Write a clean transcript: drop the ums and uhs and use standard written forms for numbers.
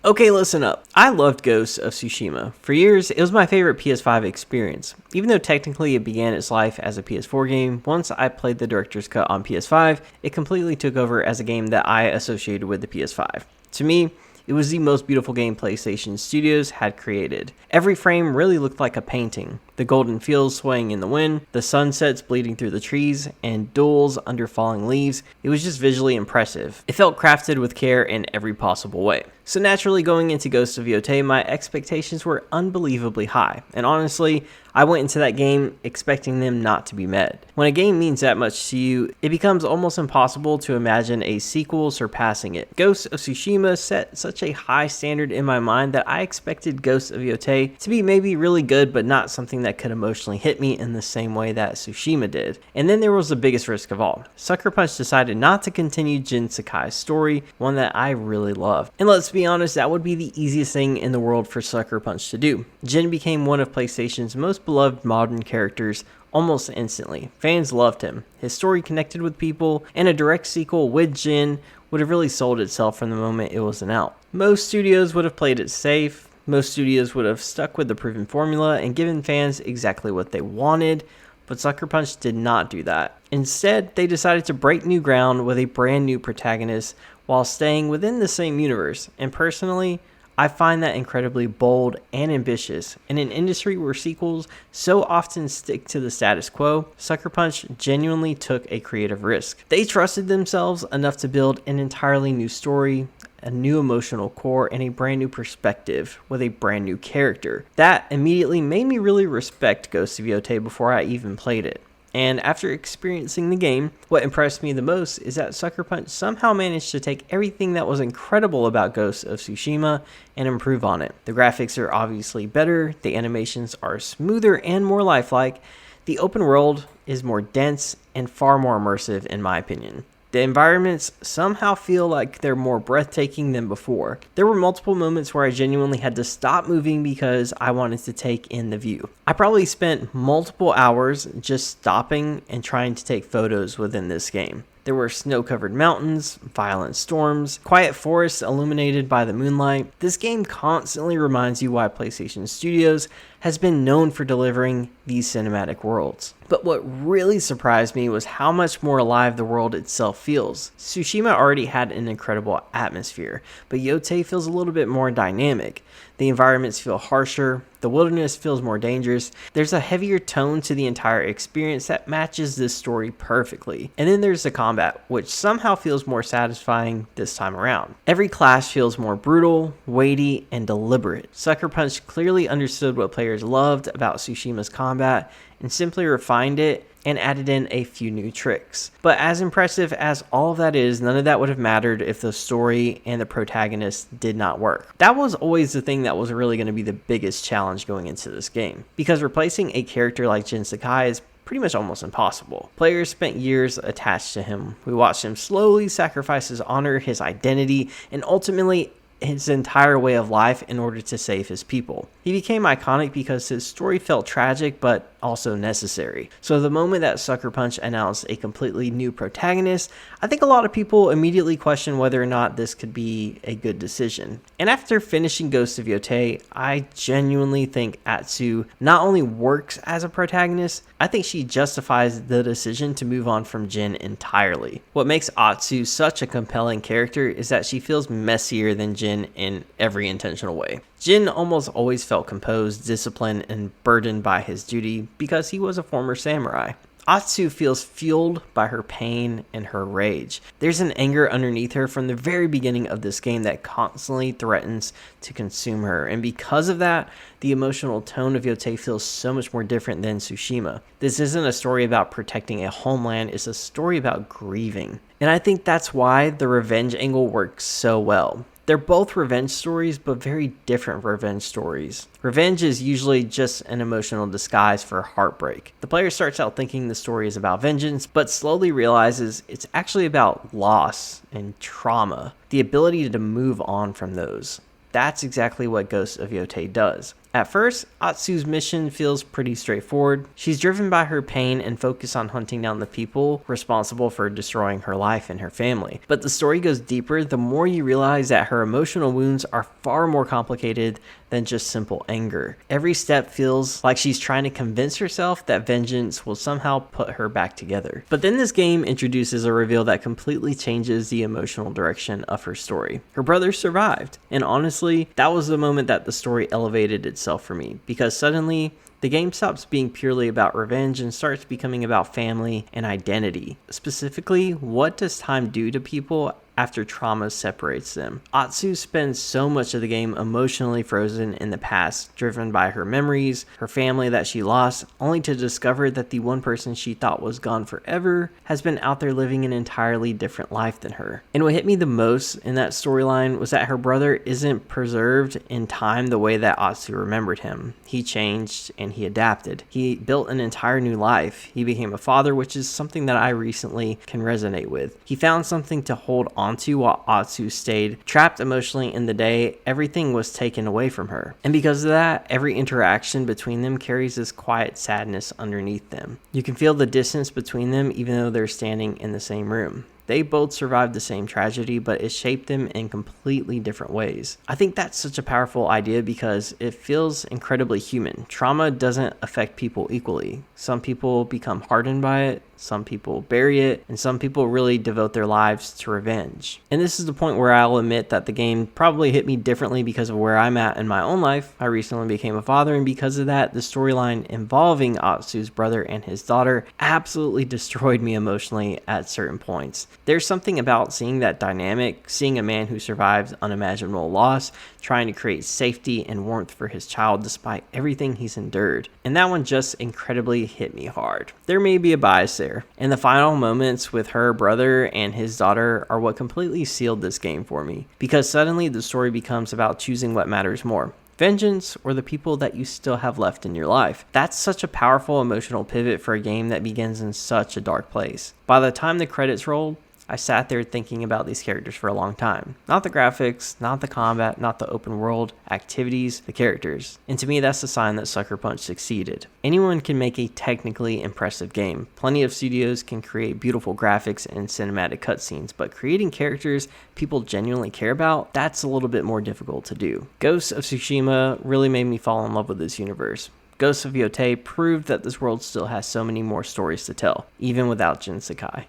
Okay, listen up. I loved Ghost of Tsushima. For years, it was my favorite PS5 experience. Even though technically it began its life as a PS4 game, once I played the director's cut on PS5, it completely took over as a game that I associated with the PS5. To me, it was the most beautiful game PlayStation Studios had created. Every frame really looked like a painting. The golden fields swaying in the wind, the sunsets bleeding through the trees, and duels under falling leaves. It was just visually impressive. It felt crafted with care in every possible way. So naturally, going into Ghost of Yōtei, my expectations were unbelievably high. And honestly, I went into that game expecting them not to be met. When a game means that much to you, it becomes almost impossible to imagine a sequel surpassing it. Ghost of Tsushima set such a high standard in my mind that I expected Ghost of Yōtei to be maybe really good, but not something that could emotionally hit me in the same way that Tsushima did. And then there was the biggest risk of all. Sucker Punch decided not to continue Jin Sakai's story, one that I really loved. And let's be honest, that would be the easiest thing in the world for Sucker Punch to do. Jin became one of PlayStation's most beloved modern characters almost instantly. Fans loved him. His story connected with people, and a direct sequel with Jin would have really sold itself from the moment it was announced. Most studios would have played it safe. Most studios would have stuck with the proven formula and given fans exactly what they wanted, but Sucker Punch did not do that. Instead, they decided to break new ground with a brand new protagonist while staying within the same universe, and personally, I find that incredibly bold and ambitious. In an industry where sequels so often stick to the status quo, Sucker Punch genuinely took a creative risk. They trusted themselves enough to build an entirely new story, a new emotional core, and a brand new perspective with a brand new character. That immediately made me really respect Ghost of Yōtei before I even played it. And after experiencing the game, what impressed me the most is that Sucker Punch somehow managed to take everything that was incredible about Ghost of Tsushima and improve on it. The graphics are obviously better, the animations are smoother and more lifelike, the open world is more dense and far more immersive in my opinion. The environments somehow feel like they're more breathtaking than before. There were multiple moments where I genuinely had to stop moving because I wanted to take in the view. I probably spent multiple hours just stopping and trying to take photos within this game. There were snow-covered mountains, violent storms, quiet forests illuminated by the moonlight. This game constantly reminds you why PlayStation Studios has been known for delivering these cinematic worlds. But what really surprised me was how much more alive the world itself feels. Tsushima already had an incredible atmosphere, but Yōtei feels a little bit more dynamic. The environments feel harsher, the wilderness feels more dangerous, there's a heavier tone to the entire experience that matches this story perfectly. And then there's the combat, which somehow feels more satisfying this time around. Every clash feels more brutal, weighty, and deliberate. Sucker Punch clearly understood what players loved about Tsushima's combat and simply refined it and added in a few new tricks. But as impressive as all of that is, none of that would have mattered if the story and the protagonist did not work. That was always the thing that was really going to be the biggest challenge going into this game, because replacing a character like Jin Sakai is pretty much almost impossible. Players spent years attached to him. We watched him slowly sacrifice his honor, his identity, and ultimately his entire way of life in order to save his people. He became iconic because his story felt tragic but also necessary. So the moment that Sucker Punch announced a completely new protagonist, I think a lot of people immediately questioned whether or not this could be a good decision. And after finishing Ghost of Yōtei, I genuinely think Atsu not only works as a protagonist, I think she justifies the decision to move on from Jin entirely. What makes Atsu such a compelling character is that she feels messier than Jin in every intentional way. Jin almost always felt composed, disciplined, and burdened by his duty because he was a former samurai. Atsu feels fueled by her pain and her rage. There's an anger underneath her from the very beginning of this game that constantly threatens to consume her, and because of that, the emotional tone of Yōtei feels so much more different than Tsushima. This isn't a story about protecting a homeland, it's a story about grieving. And I think that's why the revenge angle works so well. They're both revenge stories, but very different revenge stories. Revenge is usually just an emotional disguise for heartbreak. The player starts out thinking the story is about vengeance, but slowly realizes it's actually about loss and trauma, the ability to move on from those. That's exactly what Ghost of Yōtei does. At first, Atsu's mission feels pretty straightforward. She's driven by her pain and focused on hunting down the people responsible for destroying her life and her family. But the story goes deeper the more you realize that her emotional wounds are far more complicated than just simple anger. Every step feels like she's trying to convince herself that vengeance will somehow put her back together. But then this game introduces a reveal that completely changes the emotional direction of her story. Her brother survived, and honestly, that was the moment that the story elevated itself for me, because suddenly the game stops being purely about revenge and starts becoming about family and identity. Specifically, what does time do to people after trauma separates them? Atsu spends so much of the game emotionally frozen in the past, driven by her memories, her family that she lost, only to discover that the one person she thought was gone forever has been out there living an entirely different life than her. And what hit me the most in that storyline was that her brother isn't preserved in time the way that Atsu remembered him. He changed and he adapted. He built an entire new life. He became a father, which is something that I recently can resonate with. He found something to hold onto while Atsu stayed trapped emotionally in the day everything was taken away from her. And because of that, every interaction between them carries this quiet sadness underneath them. You can feel the distance between them even though they're standing in the same room. They both survived the same tragedy, but it shaped them in completely different ways. I think that's such a powerful idea because it feels incredibly human. Trauma doesn't affect people equally. Some people become hardened by it, some people bury it, and some people really devote their lives to revenge. And this is the point where I'll admit that the game probably hit me differently because of where I'm at in my own life. I recently became a father, and because of that, the storyline involving Atsu's brother and his daughter absolutely destroyed me emotionally at certain points. There's something about seeing that dynamic, seeing a man who survives unimaginable loss, trying to create safety and warmth for his child despite everything he's endured. And that one just incredibly hit me hard. There may be a bias there, and the final moments with her brother and his daughter are what completely sealed this game for me, because suddenly the story becomes about choosing what matters more: vengeance or the people that you still have left in your life. That's such a powerful emotional pivot for a game that begins in such a dark place. By the time the credits rolled, I sat there thinking about these characters for a long time. Not the graphics, not the combat, not the open world activities, the characters. And to me, that's a sign that Sucker Punch succeeded. Anyone can make a technically impressive game. Plenty of studios can create beautiful graphics and cinematic cutscenes, but creating characters people genuinely care about, that's a little bit more difficult to do. Ghost of Tsushima really made me fall in love with this universe. Ghost of Yōtei proved that this world still has so many more stories to tell, even without Jin Sakai.